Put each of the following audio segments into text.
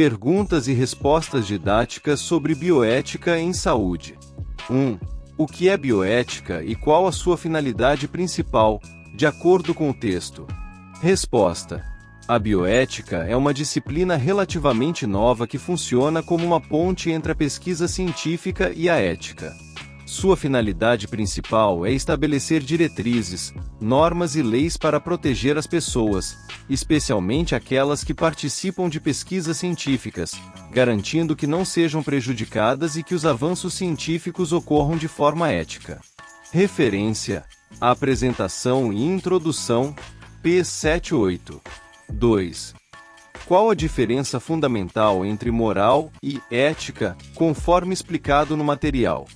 Perguntas e respostas didáticas sobre bioética em saúde. 1. O que é bioética e qual a sua finalidade principal, de acordo com o texto? Resposta. A bioética é uma disciplina relativamente nova que funciona como uma ponte entre a pesquisa científica e a ética. Sua finalidade principal é estabelecer diretrizes, normas e leis para proteger as pessoas, especialmente aquelas que participam de pesquisas científicas, garantindo que não sejam prejudicadas e que os avanços científicos ocorram de forma ética. Referência: Apresentação e Introdução, p. 78. 2. Qual a diferença fundamental entre moral e ética, conforme explicado no material?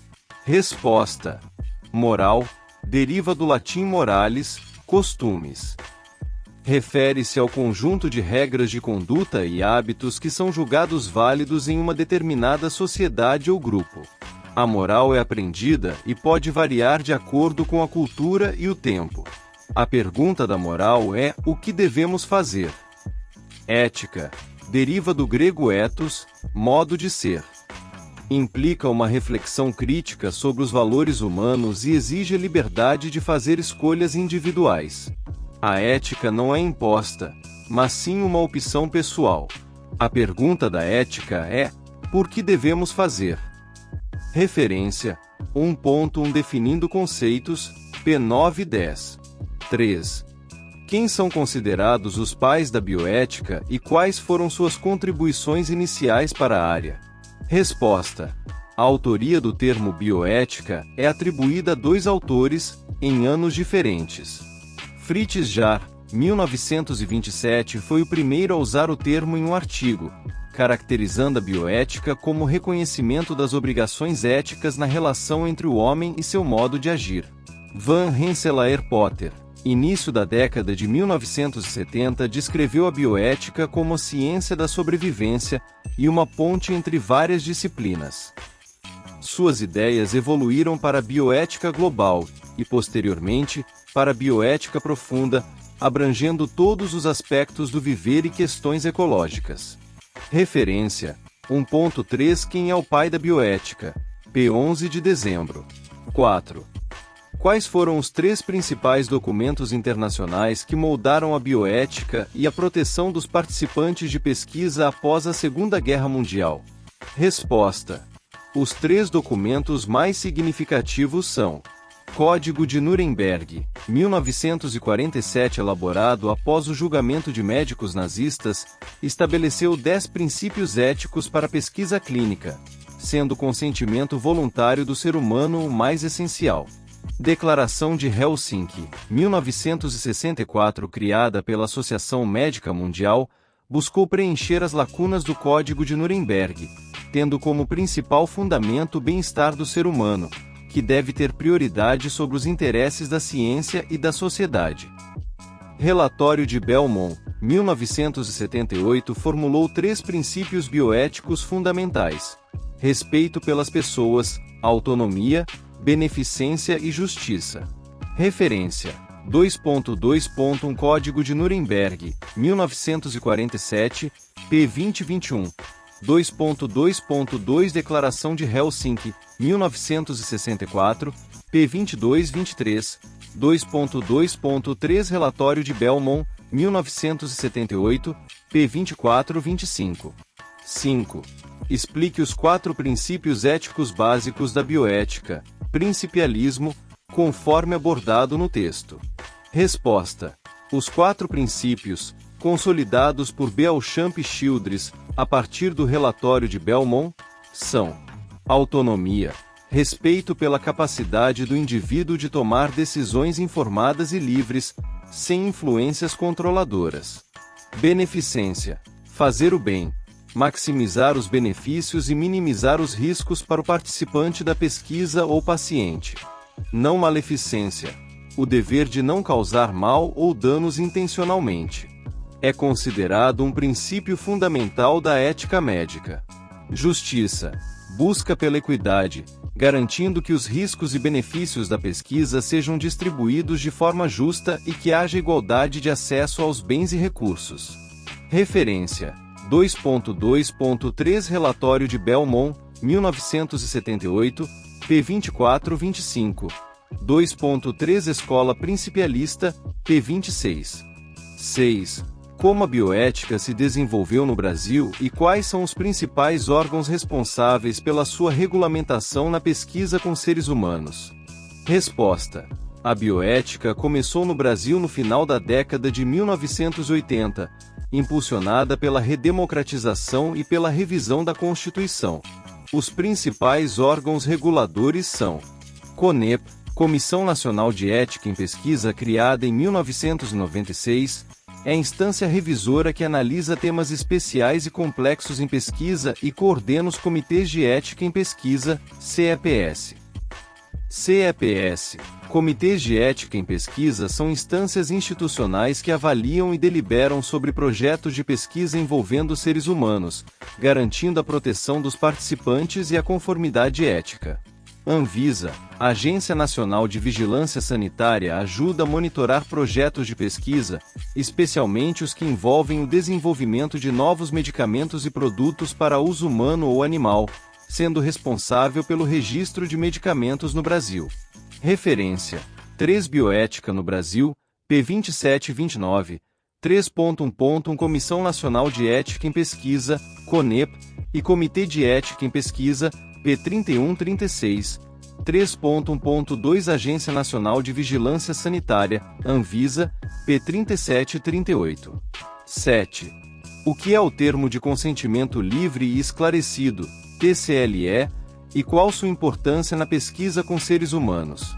Resposta. Moral deriva do latim moralis, costumes. Refere-se ao conjunto de regras de conduta e hábitos que são julgados válidos em uma determinada sociedade ou grupo. A moral é aprendida e pode variar de acordo com a cultura e o tempo. A pergunta da moral é: o que devemos fazer? Ética deriva do grego ethos, modo de ser. Implica uma reflexão crítica sobre os valores humanos e exige a liberdade de fazer escolhas individuais. A ética não é imposta, mas sim uma opção pessoal. A pergunta da ética é: por que devemos fazer? Referência: 1.1 Definindo conceitos, p. 9 e 10. 3. Quem são considerados os pais da bioética e quais foram suas contribuições iniciais para a área? Resposta. A autoria do termo bioética é atribuída a dois autores, em anos diferentes. Fritz Jaar, 1927, foi o primeiro a usar o termo em um artigo, caracterizando a bioética como reconhecimento das obrigações éticas na relação entre o homem e seu modo de agir. Van Rensselaer Potter, início da década de 1970, descreveu a bioética como a ciência da sobrevivência e uma ponte entre várias disciplinas. Suas ideias evoluíram para a bioética global e, posteriormente, para a bioética profunda, abrangendo todos os aspectos do viver e questões ecológicas. Referência: 1.3 Quem é o pai da bioética? p. 11 de dezembro. 4. Quais foram os três principais documentos internacionais que moldaram a bioética e a proteção dos participantes de pesquisa após a Segunda Guerra Mundial? Resposta. Os três documentos mais significativos são: Código de Nuremberg, 1947, elaborado após o julgamento de médicos nazistas, estabeleceu 10 princípios éticos para a pesquisa clínica, sendo o consentimento voluntário do ser humano o mais essencial. Declaração de Helsinki, 1964, criada pela Associação Médica Mundial, buscou preencher as lacunas do Código de Nuremberg, tendo como principal fundamento o bem-estar do ser humano, que deve ter prioridade sobre os interesses da ciência e da sociedade. Relatório de Belmont, 1978, formulou 3 princípios bioéticos fundamentais: respeito pelas pessoas, autonomia, beneficência e justiça. Referência: 2.2.1 Código de Nuremberg, 1947, p. 2021. 2.2.2 Declaração de Helsinki, 1964, p. 22-23. 2.2.3 Relatório de Belmont, 1978, p. 24-25. 5. Explique os 4 princípios éticos básicos da bioética, principialismo, conforme abordado no texto. Resposta. Os 4 princípios, consolidados por Beauchamp e Childress, a partir do relatório de Belmont, são: autonomia, respeito pela capacidade do indivíduo de tomar decisões informadas e livres, sem influências controladoras; beneficência, fazer o bem, maximizar os benefícios e minimizar os riscos para o participante da pesquisa ou paciente; não maleficência, o dever de não causar mal ou danos intencionalmente. É considerado um princípio fundamental da ética médica. Justiça, busca pela equidade, garantindo que os riscos e benefícios da pesquisa sejam distribuídos de forma justa e que haja igualdade de acesso aos bens e recursos. Referência: 2.2.3 Relatório de Belmont, 1978, p. 24-25. 2.3 Escola Principialista, p. 26. 6. Como a bioética se desenvolveu no Brasil e quais são os principais órgãos responsáveis pela sua regulamentação na pesquisa com seres humanos? Resposta: a bioética começou no Brasil no final da década de 1980, impulsionada pela redemocratização e pela revisão da Constituição. Os principais órgãos reguladores são: CONEP, Comissão Nacional de Ética em Pesquisa, criada em 1996, é a instância revisora que analisa temas especiais e complexos em pesquisa e coordena os Comitês de Ética em Pesquisa, CEPS. CEPS, Comitês de Ética em Pesquisa, são instâncias institucionais que avaliam e deliberam sobre projetos de pesquisa envolvendo seres humanos, garantindo a proteção dos participantes e a conformidade ética. Anvisa, a Agência Nacional de Vigilância Sanitária, ajuda a monitorar projetos de pesquisa, especialmente os que envolvem o desenvolvimento de novos medicamentos e produtos para uso humano ou animal, sendo responsável pelo registro de medicamentos no Brasil. Referência: 3 Bioética no Brasil, p. 27-29, 3.1.1 Comissão Nacional de Ética em Pesquisa, CONEP, e Comitê de Ética em Pesquisa, p. 31-36, 3.1.2 Agência Nacional de Vigilância Sanitária, Anvisa, p. 37-38. 7. O que é o termo de consentimento livre e esclarecido, TCLE, e qual sua importância na pesquisa com seres humanos?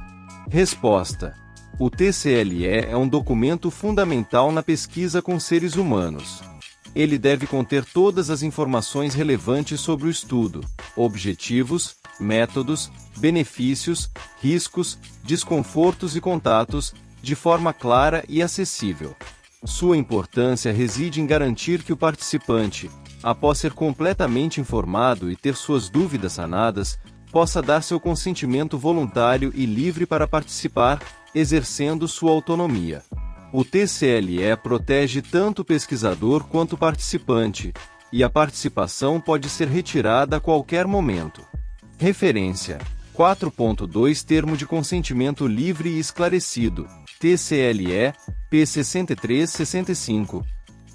Resposta: o TCLE é um documento fundamental na pesquisa com seres humanos. Ele deve conter todas as informações relevantes sobre o estudo, objetivos, métodos, benefícios, riscos, desconfortos e contatos, de forma clara e acessível. Sua importância reside em garantir que o participante, após ser completamente informado e ter suas dúvidas sanadas, possa dar seu consentimento voluntário e livre para participar, exercendo sua autonomia. O TCLE protege tanto o pesquisador quanto o participante, e a participação pode ser retirada a qualquer momento. Referência: 4.2 Termo de Consentimento Livre e Esclarecido, TCLE, p. 63-65.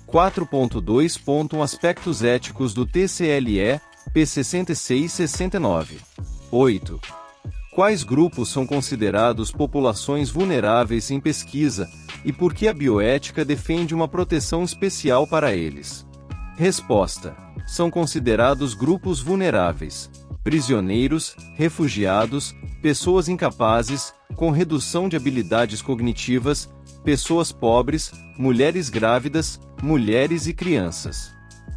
4.2.1 Aspectos Éticos do TCLE, p. 66-69. 8. Quais grupos são considerados populações vulneráveis em pesquisa, e por que a bioética defende uma proteção especial para eles? Resposta: são considerados grupos vulneráveis: prisioneiros, refugiados, pessoas incapazes, com redução de habilidades cognitivas, pessoas pobres, mulheres grávidas, mulheres e crianças.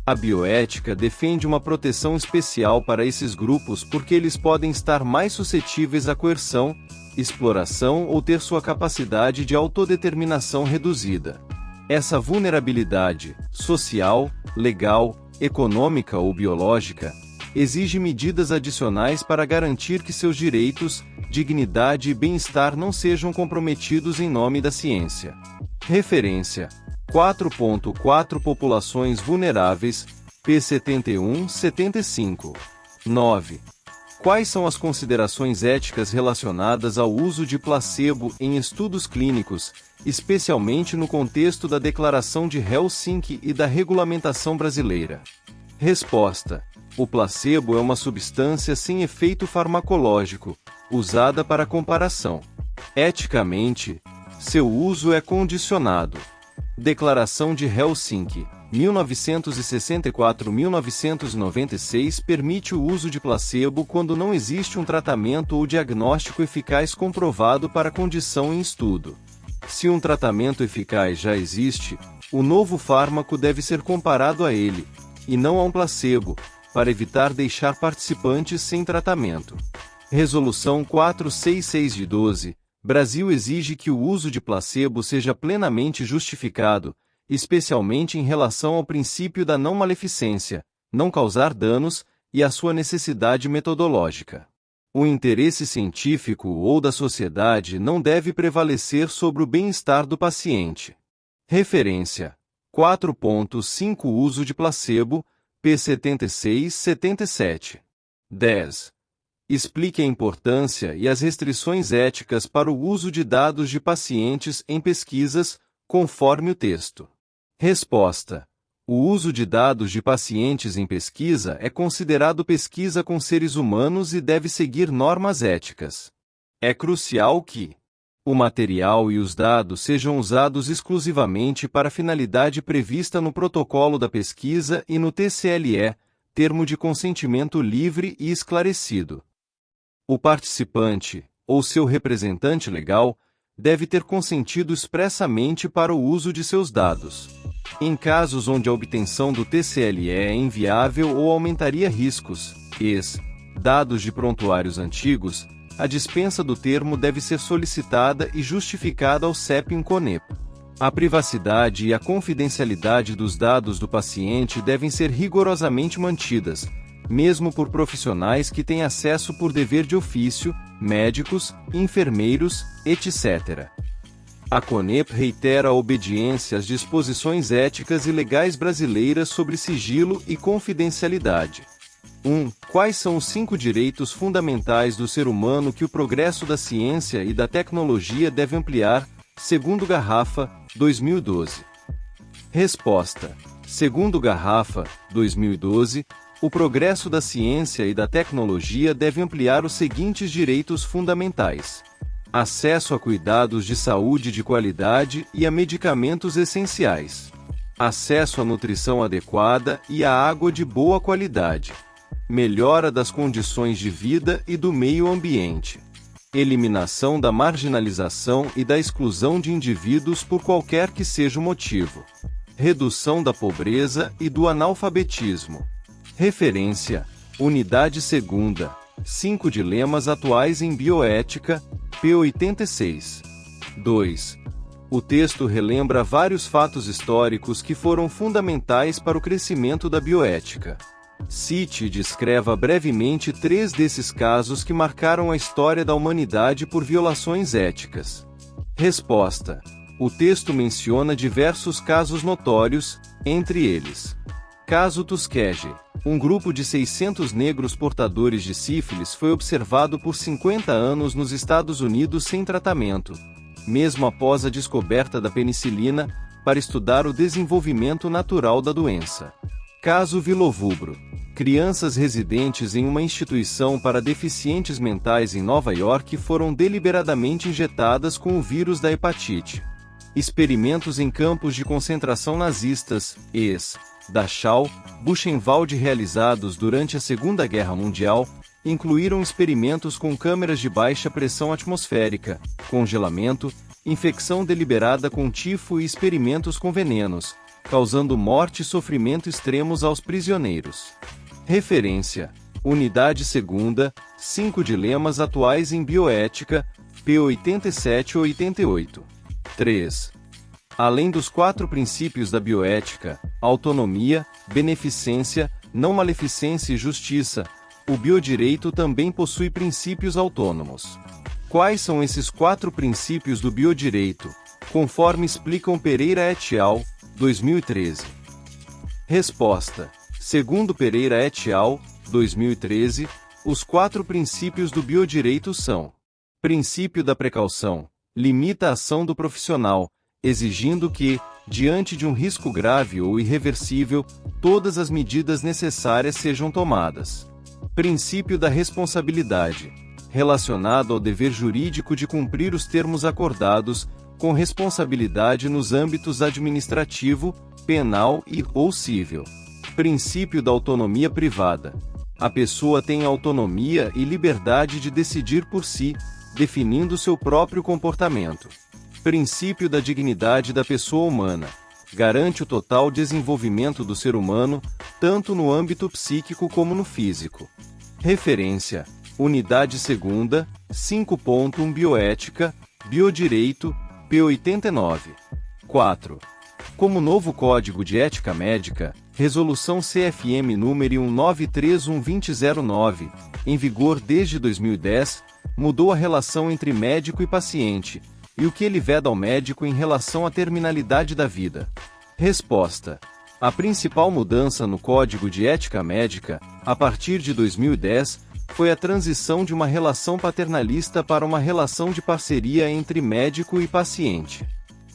A bioética defende uma proteção especial para esses grupos porque eles podem estar mais suscetíveis à coerção, exploração ou ter sua capacidade de autodeterminação reduzida. Essa vulnerabilidade, social, legal, econômica ou biológica, exige medidas adicionais para garantir que seus direitos, dignidade e bem-estar não sejam comprometidos em nome da ciência. Referência: 4.4 Populações Vulneráveis, p. 71-75. 9. Quais são as considerações éticas relacionadas ao uso de placebo em estudos clínicos, especialmente no contexto da Declaração de Helsinki e da regulamentação brasileira? Resposta: o placebo é uma substância sem efeito farmacológico, usada para comparação. Eticamente, seu uso é condicionado. Declaração de Helsinki, 1964-1996 permite o uso de placebo quando não existe um tratamento ou diagnóstico eficaz comprovado para a condição em estudo. Se um tratamento eficaz já existe, o novo fármaco deve ser comparado a ele, e não a um placebo, para evitar deixar participantes sem tratamento. Resolução 466 de 12. Brasil exige que o uso de placebo seja plenamente justificado, especialmente em relação ao princípio da não maleficência, não causar danos, e a sua necessidade metodológica. O interesse científico ou da sociedade não deve prevalecer sobre o bem-estar do paciente. Referência: 4.5 Uso de placebo, P76-77. 10. Explique a importância e as restrições éticas para o uso de dados de pacientes em pesquisas, conforme o texto. Resposta. O uso de dados de pacientes em pesquisa é considerado pesquisa com seres humanos e deve seguir normas éticas. É crucial que o material e os dados sejam usados exclusivamente para a finalidade prevista no protocolo da pesquisa e no TCLE, termo de consentimento livre e esclarecido. O participante, ou seu representante legal, deve ter consentido expressamente para o uso de seus dados. Em casos onde a obtenção do TCLE é inviável ou aumentaria riscos, dados de prontuários antigos, a dispensa do termo deve ser solicitada e justificada ao CEP-INCONEP. A privacidade e a confidencialidade dos dados do paciente devem ser rigorosamente mantidas, mesmo por profissionais que têm acesso por dever de ofício, médicos, enfermeiros, etc. A CONEP reitera a obediência às disposições éticas e legais brasileiras sobre sigilo e confidencialidade. 1. Quais são os 5 direitos fundamentais do ser humano que o progresso da ciência e da tecnologia deve ampliar, segundo Garrafa, 2012? Resposta. Segundo Garrafa, 2012, o progresso da ciência e da tecnologia deve ampliar os seguintes direitos fundamentais: acesso a cuidados de saúde de qualidade e a medicamentos essenciais, acesso à nutrição adequada e à água de boa qualidade, melhora das condições de vida e do meio ambiente, eliminação da marginalização e da exclusão de indivíduos por qualquer que seja o motivo, redução da pobreza e do analfabetismo. Referência: Unidade 2ª, 5 Dilemas Atuais em Bioética, P86. 2. O texto relembra vários fatos históricos que foram fundamentais para o crescimento da bioética. Cite e descreva brevemente 3 desses casos que marcaram a história da humanidade por violações éticas. Resposta: o texto menciona diversos casos notórios, entre eles: Caso Tuskegee. Um grupo de 600 negros portadores de sífilis foi observado por 50 anos nos Estados Unidos sem tratamento, mesmo após a descoberta da penicilina, para estudar o desenvolvimento natural da doença. Caso Vilovubro. Crianças residentes em uma instituição para deficientes mentais em Nova York foram deliberadamente injetadas com o vírus da hepatite. Experimentos em campos de concentração nazistas, Dachau, Buchenwald realizados durante a Segunda Guerra Mundial, incluíram experimentos com câmeras de baixa pressão atmosférica, congelamento, infecção deliberada com tifo e experimentos com venenos, causando morte e sofrimento extremos aos prisioneiros. Referência: Unidade 2ª, 5 Dilemas Atuais em Bioética, P87-88. 3. Além dos 4 princípios da bioética, autonomia, beneficência, não maleficência e justiça, o biodireito também possui princípios autônomos. Quais são esses 4 princípios do biodireito, conforme explicam Pereira et al., 2013? Resposta: segundo Pereira et al., 2013, os 4 princípios do biodireito são: princípio da precaução, limita a ação do profissional, exigindo que, diante de um risco grave ou irreversível, todas as medidas necessárias sejam tomadas. Princípio da responsabilidade, relacionado ao dever jurídico de cumprir os termos acordados, com responsabilidade nos âmbitos administrativo, penal ou civil. Princípio da autonomia privada. A pessoa tem autonomia e liberdade de decidir por si, definindo seu próprio comportamento. Princípio da dignidade da pessoa humana. Garante o total desenvolvimento do ser humano, tanto no âmbito psíquico como no físico. Referência: Unidade 2ª, 5.1 Bioética, Biodireito, P89. 4. Como novo Código de Ética Médica, Resolução CFM número 1931-2009, em vigor desde 2010, mudou a relação entre médico e paciente, e o que ele veda ao médico em relação à terminalidade da vida. Resposta: a principal mudança no Código de Ética Médica, a partir de 2010, foi a transição de uma relação paternalista para uma relação de parceria entre médico e paciente.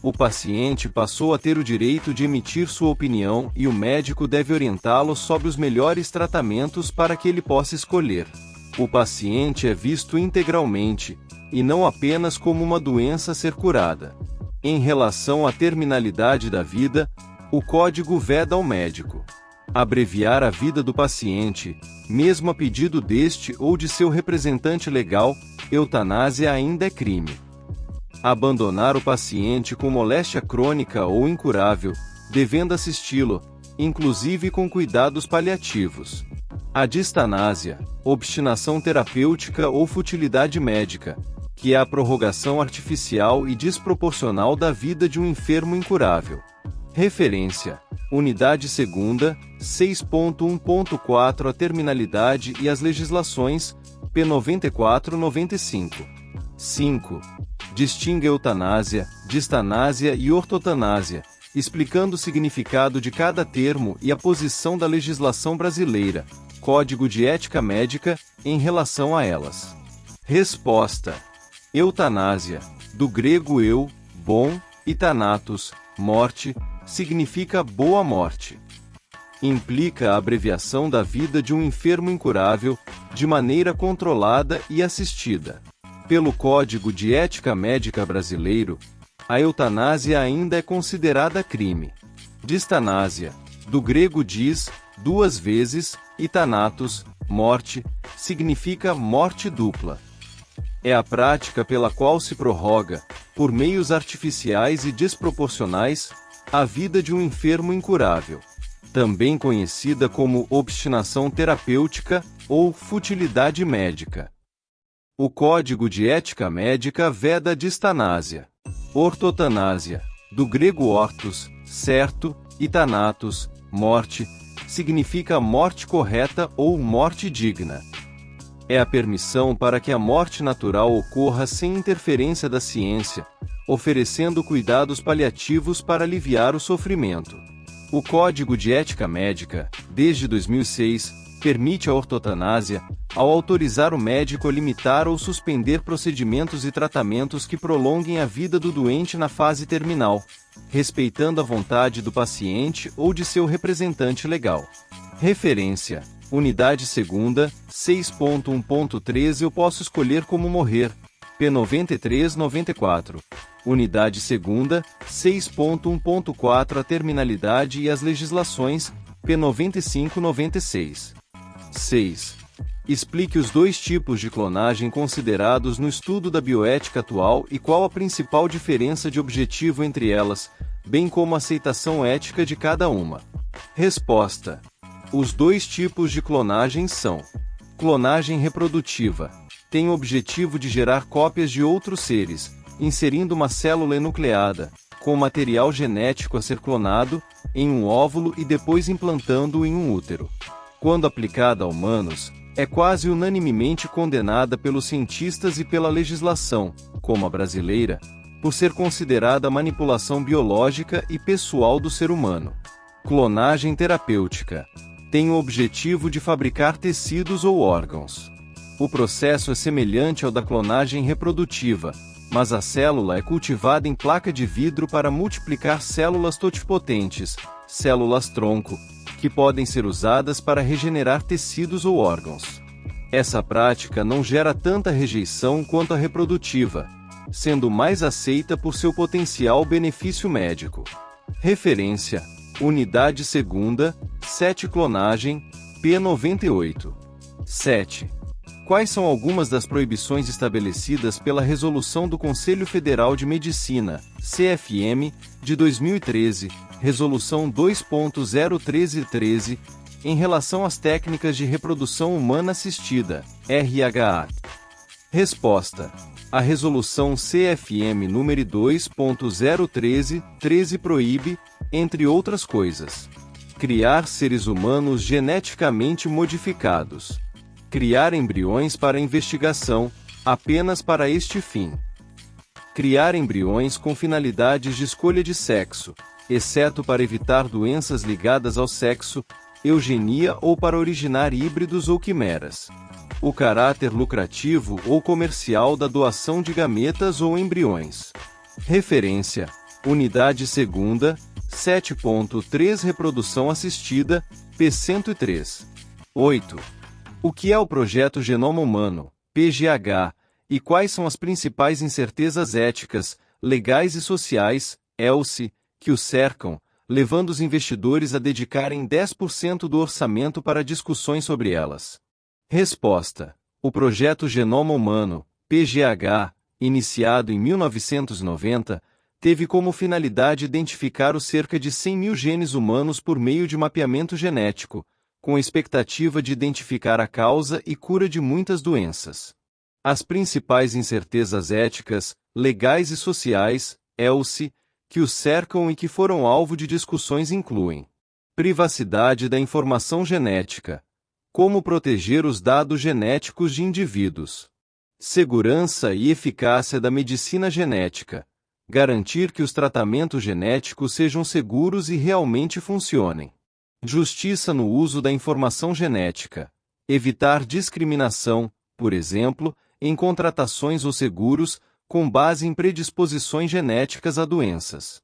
O paciente passou a ter o direito de emitir sua opinião e o médico deve orientá-lo sobre os melhores tratamentos para que ele possa escolher. O paciente é visto integralmente, e não apenas como uma doença a ser curada. Em relação à terminalidade da vida, o Código veda ao médico abreviar a vida do paciente, mesmo a pedido deste ou de seu representante legal. Eutanásia ainda é crime. Abandonar o paciente com moléstia crônica ou incurável, devendo assisti-lo, inclusive com cuidados paliativos. A distanásia, obstinação terapêutica ou futilidade médica, que é a prorrogação artificial e desproporcional da vida de um enfermo incurável. Referência: Unidade 2ª, 6.1.4 A terminalidade e as legislações, p. 94-95. 5. Distingue eutanásia, distanásia e ortotanásia, explicando o significado de cada termo e a posição da legislação brasileira, Código de Ética Médica, em relação a elas. Resposta: eutanásia, do grego eu, bom, e thanatos, morte, significa boa morte. Implica a abreviação da vida de um enfermo incurável, de maneira controlada e assistida. Pelo Código de Ética Médica brasileiro, a eutanásia ainda é considerada crime. Distanásia, do grego dis, duas vezes, e thanatos, morte, significa morte dupla. É a prática pela qual se prorroga, por meios artificiais e desproporcionais, a vida de um enfermo incurável, também conhecida como obstinação terapêutica ou futilidade médica. O Código de Ética Médica veda a distanásia. Ortotanásia, do grego ortos, certo, e thanatos, morte, significa morte correta ou morte digna. É a permissão para que a morte natural ocorra sem interferência da ciência, oferecendo cuidados paliativos para aliviar o sofrimento. O Código de Ética Médica, desde 2006, permite a ortotanásia, ao autorizar o médico a limitar ou suspender procedimentos e tratamentos que prolonguem a vida do doente na fase terminal, respeitando a vontade do paciente ou de seu representante legal. Referência: Unidade 2ª, 6.1.13 Eu posso escolher como morrer, p. 93-94. Unidade 2ª, 6.1.4 A terminalidade e as legislações, p. 95-96. 6. Explique os dois tipos de clonagem considerados no estudo da bioética atual e qual a principal diferença de objetivo entre elas, bem como a aceitação ética de cada uma. Resposta: os dois tipos de clonagem são: clonagem reprodutiva. Tem o objetivo de gerar cópias de outros seres, inserindo uma célula enucleada, com material genético a ser clonado, em um óvulo e depois implantando-o em um útero. Quando aplicada a humanos, é quase unanimemente condenada pelos cientistas e pela legislação, como a brasileira, por ser considerada manipulação biológica e pessoal do ser humano. Clonagem terapêutica. Tem o objetivo de fabricar tecidos ou órgãos. O processo é semelhante ao da clonagem reprodutiva, mas a célula é cultivada em placa de vidro para multiplicar células totipotentes, células-tronco, que podem ser usadas para regenerar tecidos ou órgãos. Essa prática não gera tanta rejeição quanto a reprodutiva, sendo mais aceita por seu potencial benefício médico. Referência: Unidade 2ª, 7 Clonagem, p. 98. 7. Quais são algumas das proibições estabelecidas pela Resolução do Conselho Federal de Medicina, CFM, de 2013, Resolução 2.01313, em relação às técnicas de reprodução humana assistida, RHA? Resposta: a Resolução CFM número 2.01313 proíbe, entre outras coisas, criar seres humanos geneticamente modificados, criar embriões para investigação, apenas para este fim, criar embriões com finalidades de escolha de sexo, exceto para evitar doenças ligadas ao sexo, eugenia ou para originar híbridos ou quimeras. O caráter lucrativo ou comercial da doação de gametas ou embriões. Referência: Unidade 2ª, 7.3 Reprodução assistida, p. 103. 8. O que é o Projeto Genoma Humano, PGH, e quais são as principais incertezas éticas, legais e sociais, ELSE, que o cercam, levando os investidores a dedicarem 10% do orçamento para discussões sobre elas? Resposta: o Projeto Genoma Humano, PGH, iniciado em 1990, teve como finalidade identificar os cerca de 100 mil genes humanos por meio de mapeamento genético, com a expectativa de identificar a causa e cura de muitas doenças. As principais incertezas éticas, legais e sociais, ELSE, que o cercam e que foram alvo de discussões incluem: privacidade da informação genética. Como proteger os dados genéticos de indivíduos. Segurança e eficácia da medicina genética. Garantir que os tratamentos genéticos sejam seguros e realmente funcionem. Justiça no uso da informação genética. Evitar discriminação, por exemplo, em contratações ou seguros, com base em predisposições genéticas a doenças.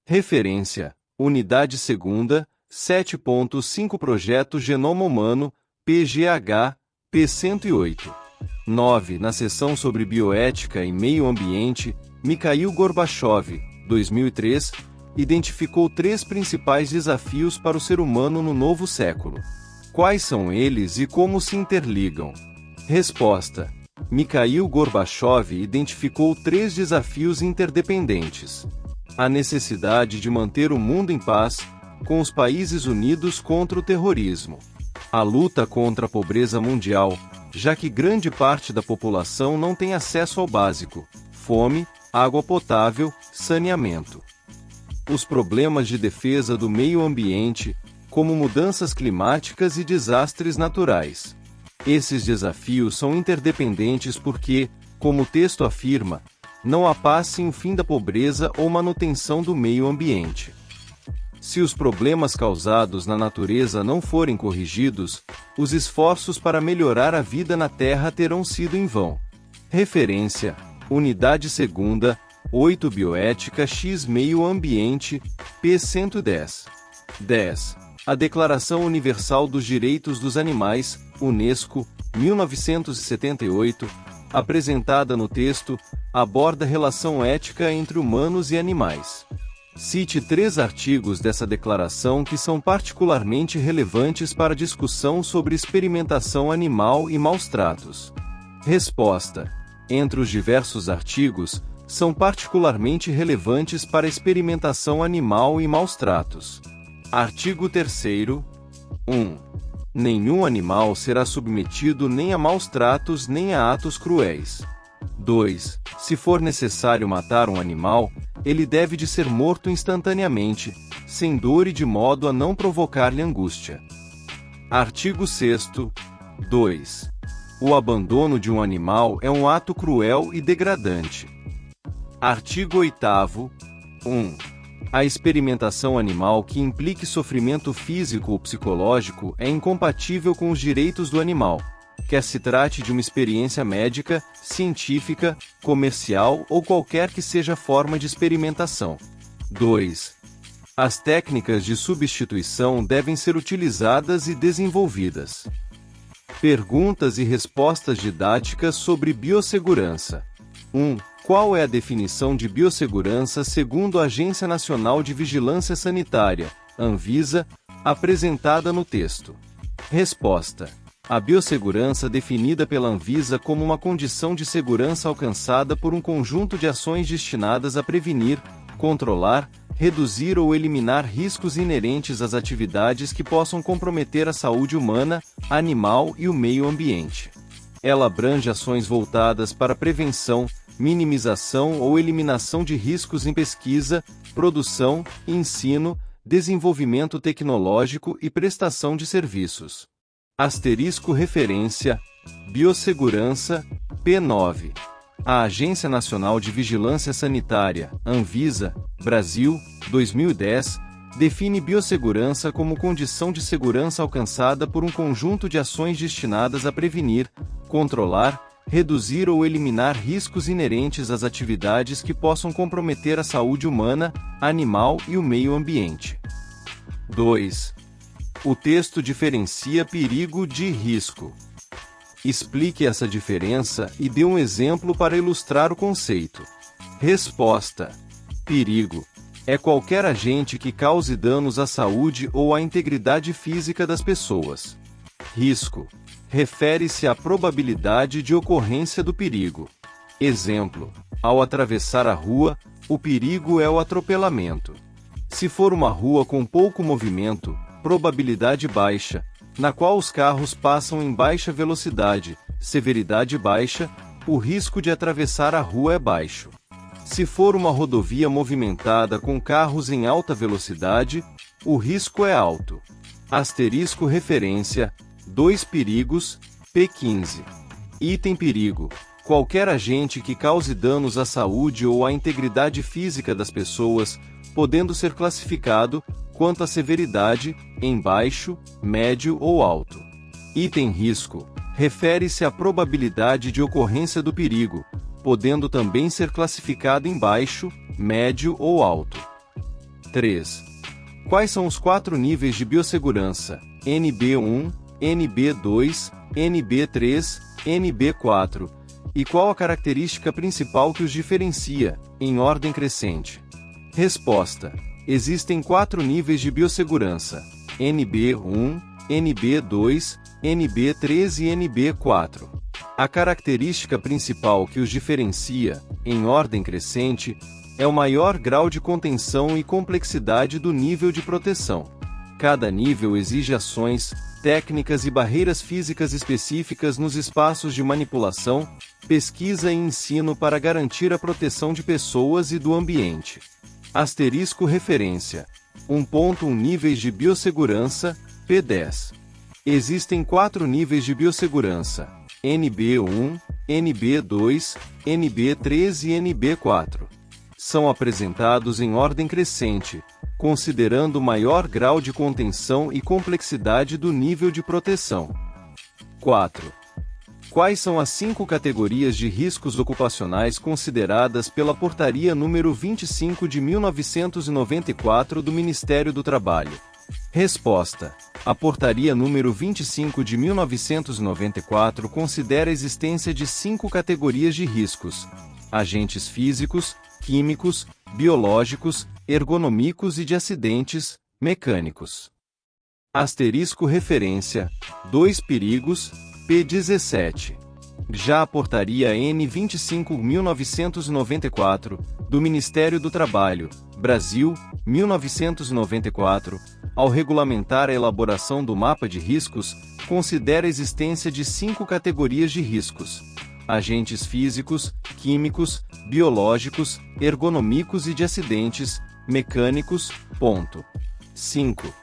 Referência: Unidade 2ª, 7.5 Projeto Genoma Humano, PGH, p. 108. 9. Na seção sobre bioética e meio ambiente, Mikhail Gorbachev, 2003, identificou 3 principais desafios para o ser humano no novo século. Quais são eles e como se interligam? Resposta: Mikhail Gorbachev identificou 3 desafios interdependentes. A necessidade de manter o mundo em paz, com os países unidos contra o terrorismo. A luta contra a pobreza mundial, já que grande parte da população não tem acesso ao básico: fome, água potável, saneamento. Os problemas de defesa do meio ambiente, como mudanças climáticas e desastres naturais. Esses desafios são interdependentes porque, como o texto afirma, não há paz sem o fim da pobreza ou manutenção do meio ambiente. Se os problemas causados na natureza não forem corrigidos, os esforços para melhorar a vida na Terra terão sido em vão. Referência: Unidade 2ª, 8 Bioética x Meio Ambiente, p. 110. 10. A Declaração Universal dos Direitos dos Animais, UNESCO, 1978, apresentada no texto, aborda a relação ética entre humanos e animais. Cite 3 artigos dessa declaração que são particularmente relevantes para a discussão sobre experimentação animal e maus-tratos. Resposta: entre os diversos artigos, são particularmente relevantes para a experimentação animal e maus-tratos. Artigo 3º. 1. Nenhum animal será submetido nem a maus-tratos nem a atos cruéis. 2. Se for necessário matar um animal, ele deve de ser morto instantaneamente, sem dor e de modo a não provocar-lhe angústia. Artigo 6º. 2. O abandono de um animal é um ato cruel e degradante. Artigo 8º. 1. A experimentação animal que implique sofrimento físico ou psicológico é incompatível com os direitos do animal, quer se trate de uma experiência médica, científica, comercial ou qualquer que seja a forma de experimentação. 2. As técnicas de substituição devem ser utilizadas e desenvolvidas. Perguntas e respostas didáticas sobre biossegurança. 1. Qual é a definição de biossegurança segundo a Agência Nacional de Vigilância Sanitária, Anvisa, apresentada no texto? Resposta: a biossegurança definida pela Anvisa como uma condição de segurança alcançada por um conjunto de ações destinadas a prevenir, controlar, reduzir ou eliminar riscos inerentes às atividades que possam comprometer a saúde humana, animal e o meio ambiente. Ela abrange ações voltadas para prevenção, minimização ou eliminação de riscos em pesquisa, produção, ensino, desenvolvimento tecnológico e prestação de serviços. Asterisco referência: Biossegurança, P9. A Agência Nacional de Vigilância Sanitária, Anvisa, Brasil, 2010, define biossegurança como condição de segurança alcançada por um conjunto de ações destinadas a prevenir, controlar, reduzir ou eliminar riscos inerentes às atividades que possam comprometer a saúde humana, animal e o meio ambiente. 2. O texto diferencia perigo de risco. Explique essa diferença e dê um exemplo para ilustrar o conceito. Resposta: perigo é qualquer agente que cause danos à saúde ou à integridade física das pessoas. Risco refere-se à probabilidade de ocorrência do perigo. Exemplo: ao atravessar a rua, o perigo é o atropelamento. Se for uma rua com pouco movimento, probabilidade baixa, na qual os carros passam em baixa velocidade, severidade baixa, o risco de atravessar a rua é baixo. Se for uma rodovia movimentada com carros em alta velocidade, o risco é alto. Asterisco referência: 2 perigos, P15. Item perigo: qualquer agente que cause danos à saúde ou à integridade física das pessoas, podendo ser classificado, quanto à severidade, em baixo, médio ou alto. Item risco: refere-se à probabilidade de ocorrência do perigo, podendo também ser classificado em baixo, médio ou alto. 3. Quais são os 4 níveis de biossegurança? NB1, NB2, NB3, NB4. E qual a característica principal que os diferencia, em ordem crescente? Resposta: existem 4 níveis de biossegurança: NB1, NB2, NB3 e NB4. A característica principal que os diferencia, em ordem crescente, é o maior grau de contenção e complexidade do nível de proteção. Cada nível exige ações, técnicas e barreiras físicas específicas nos espaços de manipulação, pesquisa e ensino para garantir a proteção de pessoas e do ambiente. Asterisco referência: 1.1 Níveis de biossegurança, P10. Existem 4 níveis de biossegurança: NB1, NB2, NB3 e NB4. São apresentados em ordem crescente, considerando o maior grau de contenção e complexidade do nível de proteção. 4. Quais são as 5 categorias de riscos ocupacionais consideradas pela Portaria número 25 de 1994 do Ministério do Trabalho? Resposta: a Portaria número 25 de 1994 considera a existência de 5 categorias de riscos: agentes físicos, químicos, biológicos, ergonômicos e de acidentes, mecânicos. Asterisco referência: 2 perigos, P17. Já a Portaria N 25/1994, do Ministério do Trabalho, Brasil, 1994, ao regulamentar a elaboração do mapa de riscos, considera a existência de 5 categorias de riscos: agentes físicos, químicos, biológicos, ergonômicos e de acidentes, mecânicos. 5.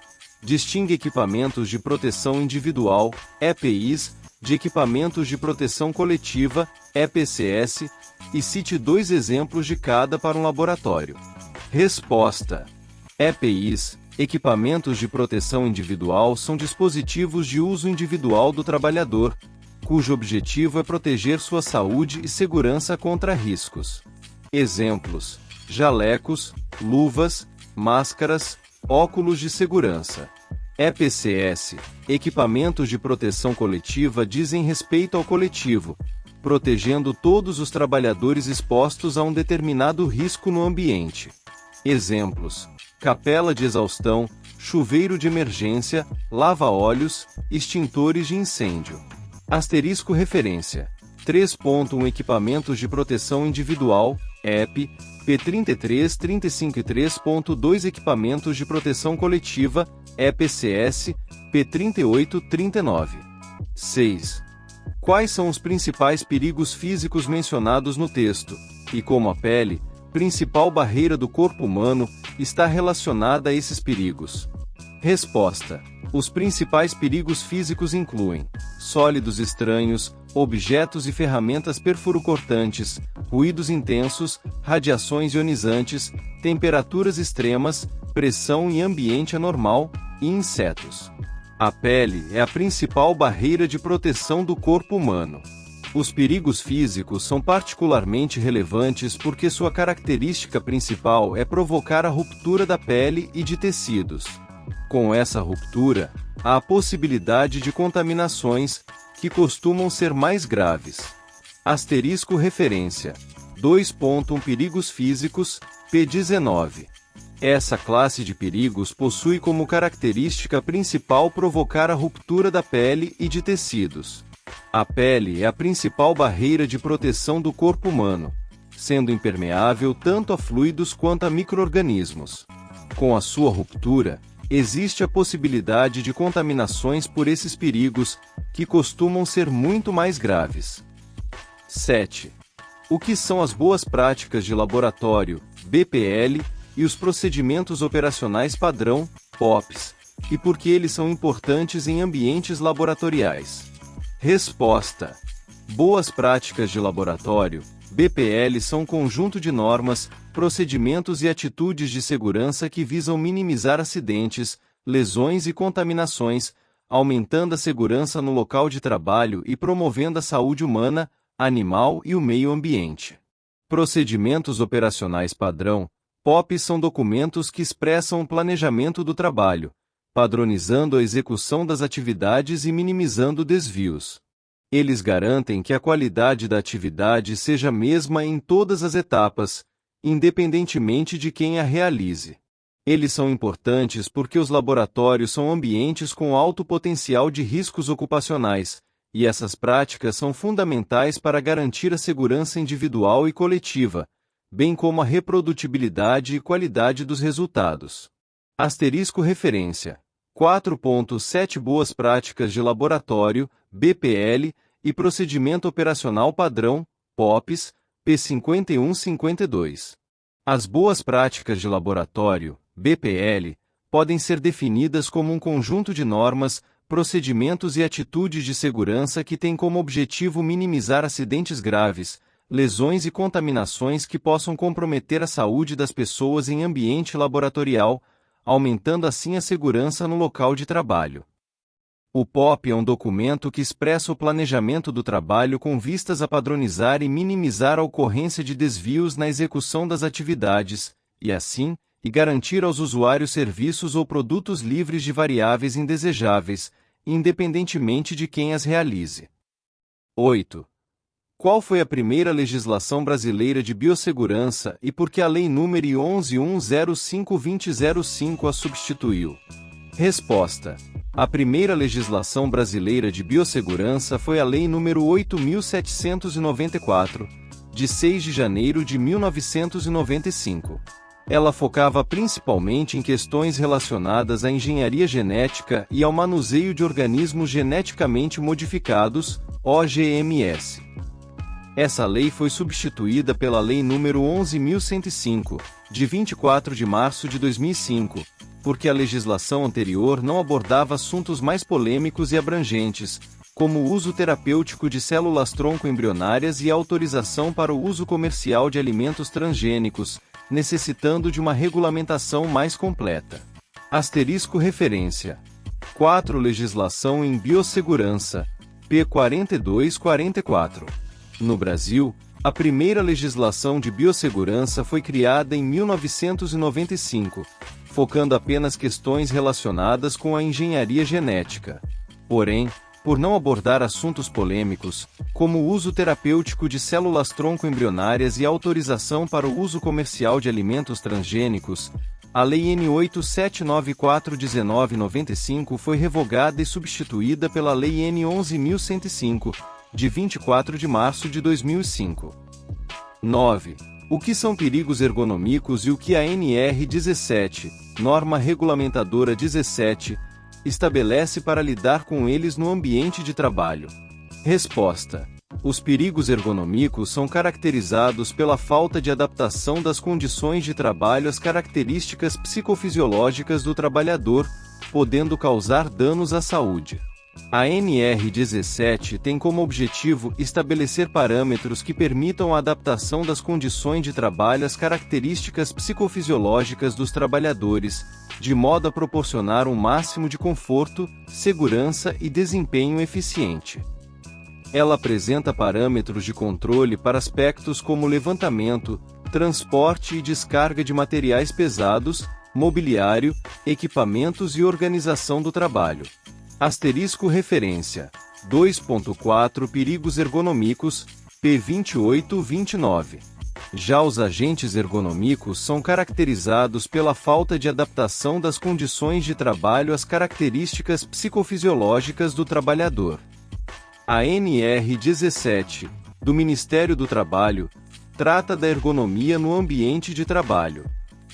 Distingue equipamentos de proteção individual, EPIs, de equipamentos de proteção coletiva, EPCS, e cite 2 exemplos de cada para um laboratório. Resposta: EPIs, equipamentos de proteção individual, são dispositivos de uso individual do trabalhador, cujo objetivo é proteger sua saúde e segurança contra riscos. Exemplos: jalecos, luvas, máscaras, óculos de segurança. EPCS, equipamentos de proteção coletiva, dizem respeito ao coletivo, protegendo todos os trabalhadores expostos a um determinado risco no ambiente. Exemplos: capela de exaustão, chuveiro de emergência, lava-óleos, extintores de incêndio. Asterisco referência: 3.1 Equipamentos de proteção individual, EP, P33, 35 e 3.2 Equipamentos de proteção coletiva, EPCS, P38, 39. 6. Quais são os principais perigos físicos mencionados no texto, e como a pele, principal barreira do corpo humano, está relacionada a esses perigos? Resposta: Os principais perigos físicos incluem sólidos estranhos, objetos e ferramentas perfuro-cortantes, ruídos intensos, radiações ionizantes, temperaturas extremas, pressão e ambiente anormal, e insetos. A pele é a principal barreira de proteção do corpo humano. Os perigos físicos são particularmente relevantes porque sua característica principal é provocar a ruptura da pele e de tecidos. Com essa ruptura, há a possibilidade de contaminações, que costumam ser mais graves. Asterisco referência. 2.1 Perigos físicos, P19. Essa classe de perigos possui como característica principal provocar a ruptura da pele e de tecidos. A pele é a principal barreira de proteção do corpo humano, sendo impermeável tanto a fluidos quanto a micro-organismos. Com a sua ruptura, existe a possibilidade de contaminações por esses perigos, que costumam ser muito mais graves. 7. O que são as boas práticas de laboratório, BPL, e os procedimentos operacionais padrão, POPs, e por que eles são importantes em ambientes laboratoriais? Resposta. Boas práticas de laboratório, BPL, são um conjunto de normas, procedimentos e atitudes de segurança que visam minimizar acidentes, lesões e contaminações, aumentando a segurança no local de trabalho e promovendo a saúde humana, animal e o meio ambiente. Procedimentos operacionais padrão, POP, são documentos que expressam o planejamento do trabalho, padronizando a execução das atividades e minimizando desvios. Eles garantem que a qualidade da atividade seja a mesma em todas as etapas, independentemente de quem a realize. Eles são importantes porque os laboratórios são ambientes com alto potencial de riscos ocupacionais, e essas práticas são fundamentais para garantir a segurança individual e coletiva, bem como a reprodutibilidade e qualidade dos resultados. Asterisco referência. 4.7 Boas práticas de laboratório, BPL, e procedimento operacional padrão, POPs, P5152. As boas práticas de laboratório, BPL, podem ser definidas como um conjunto de normas, procedimentos e atitudes de segurança que têm como objetivo minimizar acidentes graves, lesões e contaminações que possam comprometer a saúde das pessoas em ambiente laboratorial, aumentando assim a segurança no local de trabalho. O POP é um documento que expressa o planejamento do trabalho com vistas a padronizar e minimizar a ocorrência de desvios na execução das atividades, e assim, garantir aos usuários serviços ou produtos livres de variáveis indesejáveis, independentemente de quem as realize. 8. Qual foi a primeira legislação brasileira de biossegurança e por que a Lei nº 11.105/2005 a substituiu? Resposta. A primeira legislação brasileira de biossegurança foi a Lei nº 8.794, de 6 de janeiro de 1995. Ela focava principalmente em questões relacionadas à engenharia genética e ao manuseio de organismos geneticamente modificados, OGMs. Essa lei foi substituída pela Lei nº 11.105, de 24 de março de 2005, porque a legislação anterior não abordava assuntos mais polêmicos e abrangentes, como o uso terapêutico de células-tronco embrionárias e a autorização para o uso comercial de alimentos transgênicos, necessitando de uma regulamentação mais completa. Asterisco referência. 4. Legislação em biossegurança, P. 4244. No Brasil, a primeira legislação de biossegurança foi criada em 1995, focando apenas questões relacionadas com a engenharia genética. Porém, por não abordar assuntos polêmicos, como o uso terapêutico de células-tronco embrionárias e autorização para o uso comercial de alimentos transgênicos, a Lei N. 8794/1995 foi revogada e substituída pela Lei N. 11.105, de 24 de março de 2005. 9. O que são perigos ergonômicos e o que a NR 17, Norma Regulamentadora 17, estabelece para lidar com eles no ambiente de trabalho? Resposta. Os perigos ergonômicos são caracterizados pela falta de adaptação das condições de trabalho às características psicofisiológicas do trabalhador, podendo causar danos à saúde. A NR17 tem como objetivo estabelecer parâmetros que permitam a adaptação das condições de trabalho às características psicofisiológicas dos trabalhadores, de modo a proporcionar um máximo de conforto, segurança e desempenho eficiente. Ela apresenta parâmetros de controle para aspectos como levantamento, transporte e descarga de materiais pesados, mobiliário, equipamentos e organização do trabalho. Asterisco referência 2.4 Perigos ergonômicos, P2829. Já os agentes ergonômicos são caracterizados pela falta de adaptação das condições de trabalho às características psicofisiológicas do trabalhador. A NR17, do Ministério do Trabalho, trata da ergonomia no ambiente de trabalho.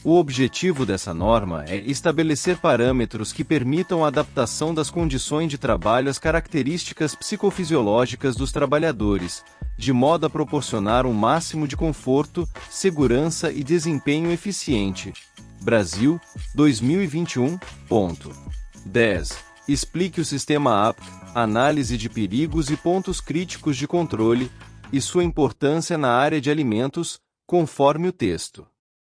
O objetivo dessa norma é estabelecer parâmetros que permitam a adaptação das condições de trabalho às características psicofisiológicas dos trabalhadores, de modo a proporcionar um máximo de conforto, segurança e desempenho eficiente. Brasil, 2021. 10. Explique o sistema APC, análise de perigos e pontos críticos de controle, e sua importância na área de alimentos, conforme o texto.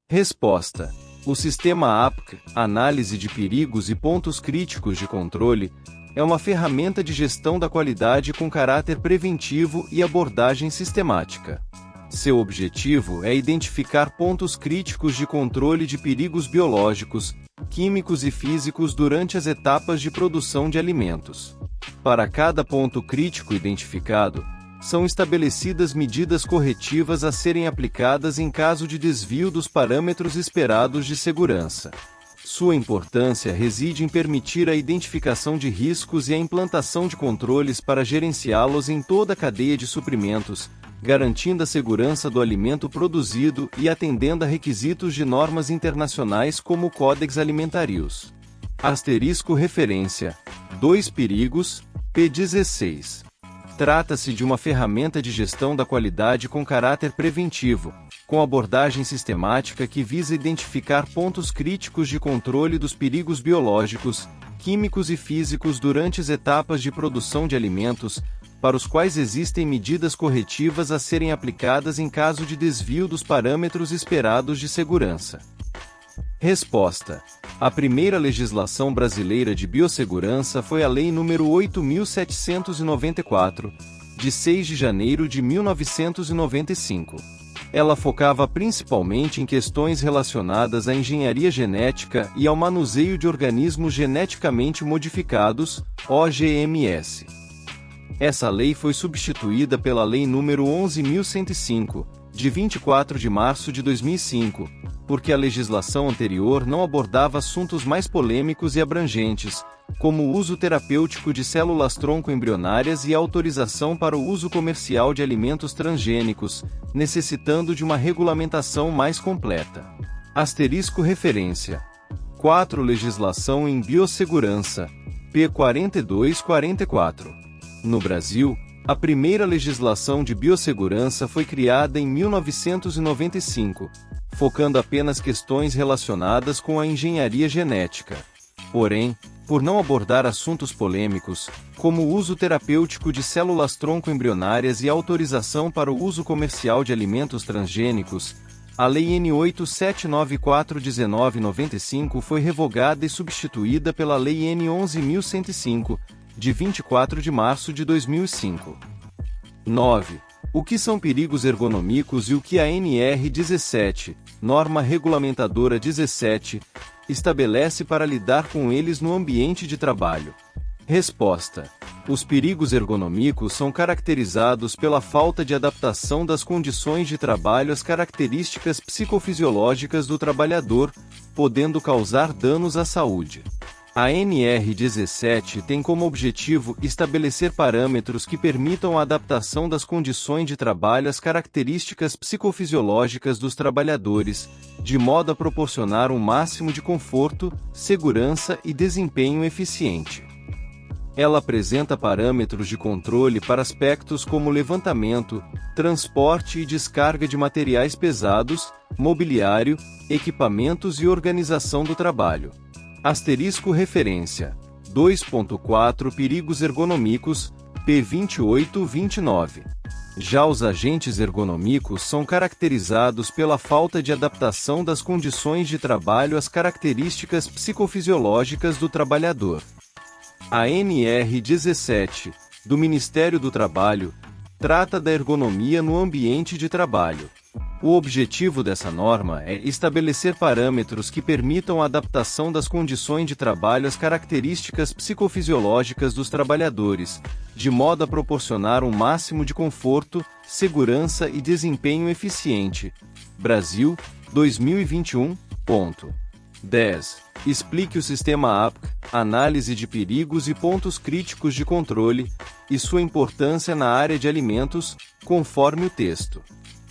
Resposta: o sistema APC, análise de perigos e pontos críticos de controle, é uma ferramenta de gestão da qualidade com caráter preventivo e abordagem sistemática. Seu objetivo é identificar pontos críticos de controle de perigos biológicos, químicos e físicos durante as etapas de produção de alimentos. Para cada ponto crítico identificado, são estabelecidas medidas corretivas a serem aplicadas em caso de desvio dos parâmetros esperados de segurança. Sua importância reside em permitir a identificação de riscos e a implantação de controles para gerenciá-los em toda a cadeia de suprimentos, garantindo a segurança do alimento produzido e atendendo a requisitos de normas internacionais como o Codex Alimentarius. Asterisco referência 2 Perigos, P16. Trata-se de uma ferramenta de gestão da qualidade com caráter preventivo, com abordagem sistemática que visa identificar pontos críticos de controle dos perigos biológicos, químicos e físicos durante as etapas de produção de alimentos, para os quais existem medidas corretivas a serem aplicadas em caso de desvio dos parâmetros esperados de segurança. Resposta: a primeira legislação brasileira de biossegurança foi a Lei nº 8.794, de 6 de janeiro de 1995. Ela focava principalmente em questões relacionadas à engenharia genética e ao manuseio de organismos geneticamente modificados, OGMs. Essa lei foi substituída pela Lei nº 11.105, de 24 de março de 2005, porque a legislação anterior não abordava assuntos mais polêmicos e abrangentes, como o uso terapêutico de células-tronco embrionárias e a autorização para o uso comercial de alimentos transgênicos, necessitando de uma regulamentação mais completa. Asterisco referência 4 Legislação em Biossegurança, P4244. No Brasil, a primeira legislação de biossegurança foi criada em 1995, focando apenas questões relacionadas com a engenharia genética. Porém, por não abordar assuntos polêmicos, como o uso terapêutico de células-tronco embrionárias e autorização para o uso comercial de alimentos transgênicos, a Lei N. 8794/1995 foi revogada e substituída pela Lei N. 11.105, de 24 de março de 2005. 9. O que são perigos ergonômicos e o que a NR17, Norma Regulamentadora 17, estabelece para lidar com eles no ambiente de trabalho? Resposta: os perigos ergonômicos são caracterizados pela falta de adaptação das condições de trabalho às características psicofisiológicas do trabalhador, podendo causar danos à saúde. A NR17 tem como objetivo estabelecer parâmetros que permitam a adaptação das condições de trabalho às características psicofisiológicas dos trabalhadores, de modo a proporcionar um máximo de conforto, segurança e desempenho eficiente. Ela apresenta parâmetros de controle para aspectos como levantamento, transporte e descarga de materiais pesados, mobiliário, equipamentos e organização do trabalho. Asterisco referência 2.4 Perigos ergonômicos, p. 28-29. Já os agentes ergonômicos são caracterizados pela falta de adaptação das condições de trabalho às características psicofisiológicas do trabalhador. A NR 17, do Ministério do Trabalho, trata da ergonomia no ambiente de trabalho. O objetivo dessa norma é estabelecer parâmetros que permitam a adaptação das condições de trabalho às características psicofisiológicas dos trabalhadores, de modo a proporcionar um máximo de conforto, segurança e desempenho eficiente. Brasil, 2021. 10. Explique o sistema APC, Análise de Perigos e Pontos Críticos de Controle, e sua importância na área de alimentos, conforme o texto.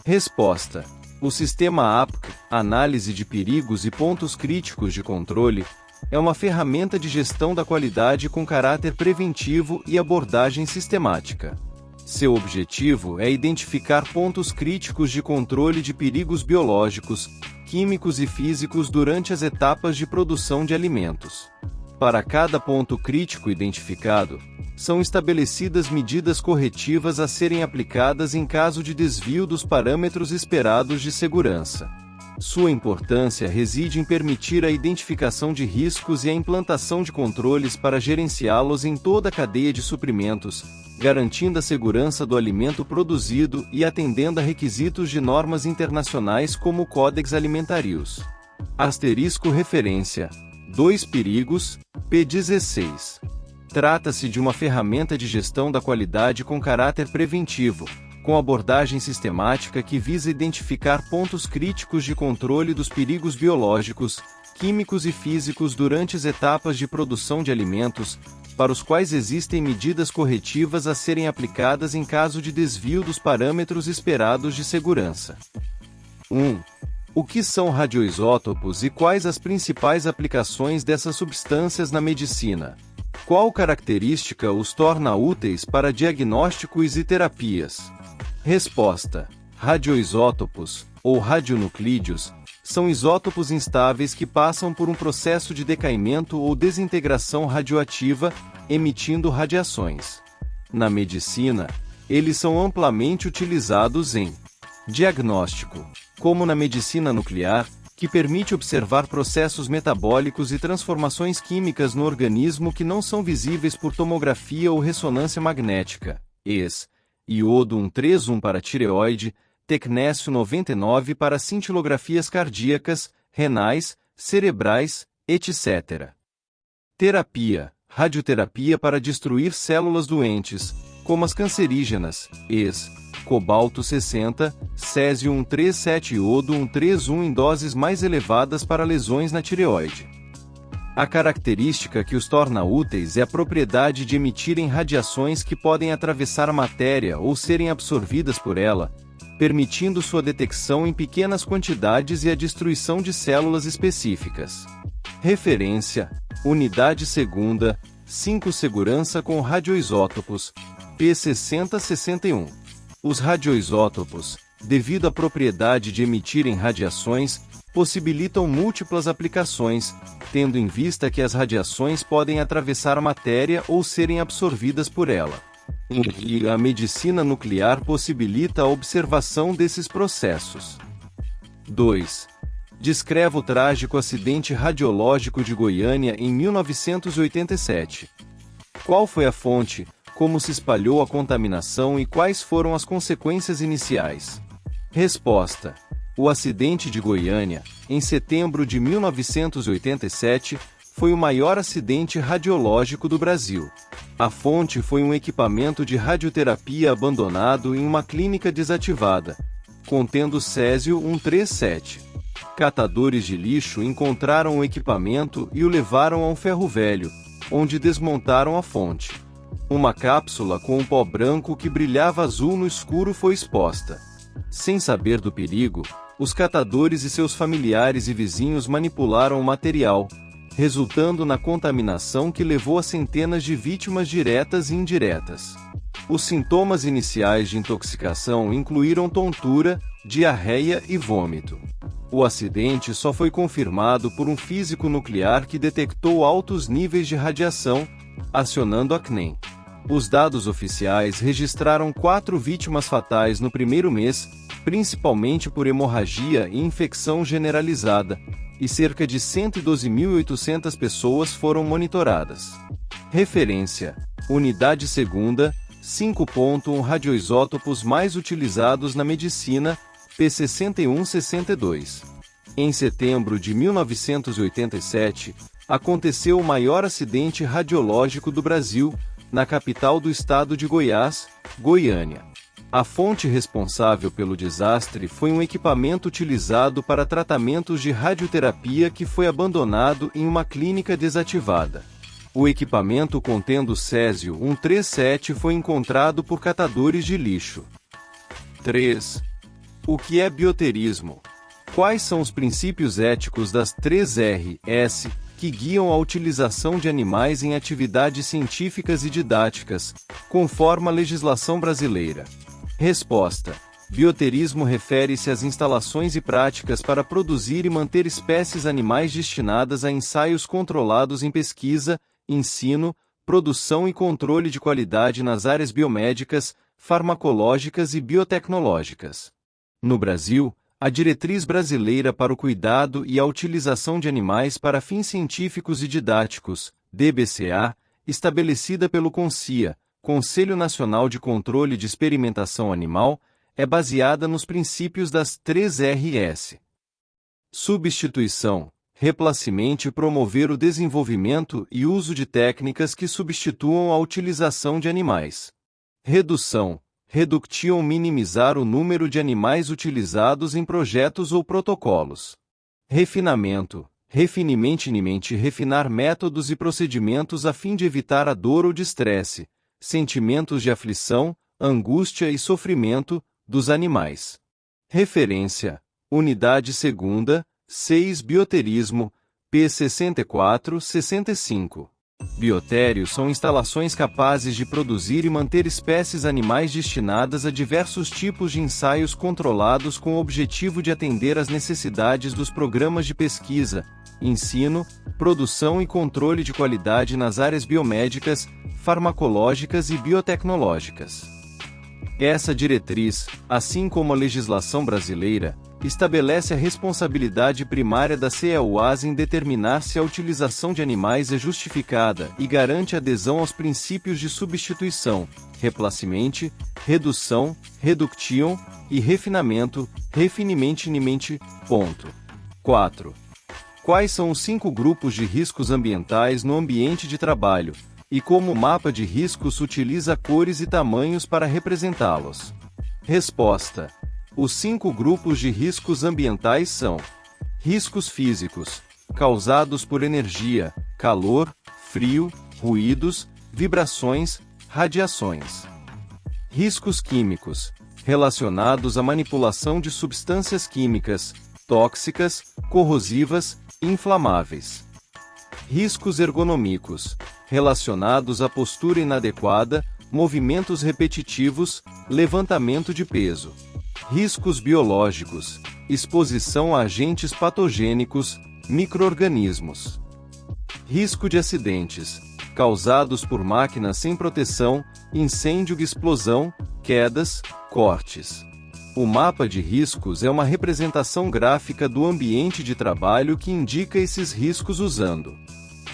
Resposta. O sistema APC, Análise de Perigos e Pontos Críticos de Controle, é uma ferramenta de gestão da qualidade com caráter preventivo e abordagem sistemática. Seu objetivo é identificar pontos críticos de controle de perigos biológicos, químicos e físicos durante as etapas de produção de alimentos. Para cada ponto crítico identificado, são estabelecidas medidas corretivas a serem aplicadas em caso de desvio dos parâmetros esperados de segurança. Sua importância reside em permitir a identificação de riscos e a implantação de controles para gerenciá-los em toda a cadeia de suprimentos, garantindo a segurança do alimento produzido e atendendo a requisitos de normas internacionais como o Codex Alimentarius. Asterisco referência 2 Perigos, p. 16. Trata-se de uma ferramenta de gestão da qualidade com caráter preventivo, com abordagem sistemática que visa identificar pontos críticos de controle dos perigos biológicos, químicos e físicos durante as etapas de produção de alimentos, para os quais existem medidas corretivas a serem aplicadas em caso de desvio dos parâmetros esperados de segurança. 1. O que são radioisótopos e quais as principais aplicações dessas substâncias na medicina? Qual característica os torna úteis para diagnósticos e terapias? Resposta. Radioisótopos, ou radionuclídeos, são isótopos instáveis que passam por um processo de decaimento ou desintegração radioativa, emitindo radiações. Na medicina, eles são amplamente utilizados em diagnóstico, como na medicina nuclear, que permite observar processos metabólicos e transformações químicas no organismo que não são visíveis por tomografia ou ressonância magnética, iodo 131 para tireoide, tecnésio 99 para cintilografias cardíacas, renais, cerebrais, etc. Terapia, radioterapia para destruir células doentes, como as cancerígenas, cobalto 60, césio 137 e iodo 131 em doses mais elevadas para lesões na tireoide. A característica que os torna úteis é a propriedade de emitirem radiações que podem atravessar a matéria ou serem absorvidas por ela, permitindo sua detecção em pequenas quantidades e a destruição de células específicas. Referência: Unidade 2ª, 5 Segurança com radioisótopos, p. 60-61. Os radioisótopos, devido à propriedade de emitirem radiações, possibilitam múltiplas aplicações, tendo em vista que as radiações podem atravessar a matéria ou serem absorvidas por ela. E a medicina nuclear possibilita a observação desses processos. 2. Descreva o trágico acidente radiológico de Goiânia em 1987. Qual foi a fonte, como se espalhou a contaminação e quais foram as consequências iniciais? Resposta: o acidente de Goiânia, em setembro de 1987, foi o maior acidente radiológico do Brasil. A fonte foi um equipamento de radioterapia abandonado em uma clínica desativada, contendo césio 137. Catadores de lixo encontraram o equipamento e o levaram a um ferro velho, onde desmontaram a fonte. Uma cápsula com um pó branco que brilhava azul no escuro foi exposta. Sem saber do perigo, os catadores e seus familiares e vizinhos manipularam o material, resultando na contaminação que levou a centenas de vítimas diretas e indiretas. Os sintomas iniciais de intoxicação incluíram tontura, diarreia e vômito. O acidente só foi confirmado por um físico nuclear que detectou altos níveis de radiação, acionando a CNEN. Os dados oficiais registraram 4 vítimas fatais no primeiro mês, principalmente por hemorragia e infecção generalizada, e cerca de 112.800 pessoas foram monitoradas. Referência: Unidade 2ª, 5.1 Radioisótopos mais utilizados na medicina, P6162. Em setembro de 1987, aconteceu o maior acidente radiológico do Brasil, na capital do estado de Goiás, Goiânia. A fonte responsável pelo desastre foi um equipamento utilizado para tratamentos de radioterapia que foi abandonado em uma clínica desativada. O equipamento contendo césio-137 foi encontrado por catadores de lixo. 3. O que é bioterismo? Quais são os princípios éticos das 3 Rs que guiam a utilização de animais em atividades científicas e didáticas, conforme a legislação brasileira? Resposta: bioterismo refere-se às instalações e práticas para produzir e manter espécies animais destinadas a ensaios controlados em pesquisa, ensino, produção e controle de qualidade nas áreas biomédicas, farmacológicas e biotecnológicas. No Brasil, a Diretriz Brasileira para o Cuidado e a Utilização de Animais para Fins Científicos e Didáticos, DBCA, estabelecida pelo CONCIA, Conselho Nacional de Controle de Experimentação Animal, é baseada nos princípios das 3 Rs. Substituição: replacemente promover o desenvolvimento e uso de técnicas que substituam a utilização de animais. Redução: reduction minimizar o número de animais utilizados em projetos ou protocolos. Refinamento: refinimentemente refinar métodos e procedimentos a fim de evitar a dor ou de estresse, sentimentos de aflição, angústia e sofrimento, dos animais. Referência: Unidade 2ª, 6 Bioterismo, P64-65. Biotérios são instalações capazes de produzir e manter espécies animais destinadas a diversos tipos de ensaios controlados com o objetivo de atender às necessidades dos programas de pesquisa, ensino, produção e controle de qualidade nas áreas biomédicas, farmacológicas e biotecnológicas. Essa diretriz, assim como a legislação brasileira, estabelece a responsabilidade primária da CEUAS em determinar se a utilização de animais é justificada e garante adesão aos princípios de substituição, replacemente, redução, reduction e refinamento, refinimentemente. 4. Quais são os 5 grupos de riscos ambientais no ambiente de trabalho, e como o mapa de riscos utiliza cores e tamanhos para representá-los? Resposta: os 5 grupos de riscos ambientais são: riscos físicos, causados por energia, calor, frio, ruídos, vibrações, radiações. Riscos químicos, relacionados à manipulação de substâncias químicas, tóxicas, corrosivas, inflamáveis. Riscos ergonômicos, relacionados à postura inadequada, movimentos repetitivos, levantamento de peso. Riscos biológicos, exposição a agentes patogênicos, micro-organismos. Risco de acidentes, causados por máquinas sem proteção, incêndio, explosão, quedas, cortes. O mapa de riscos é uma representação gráfica do ambiente de trabalho que indica esses riscos usando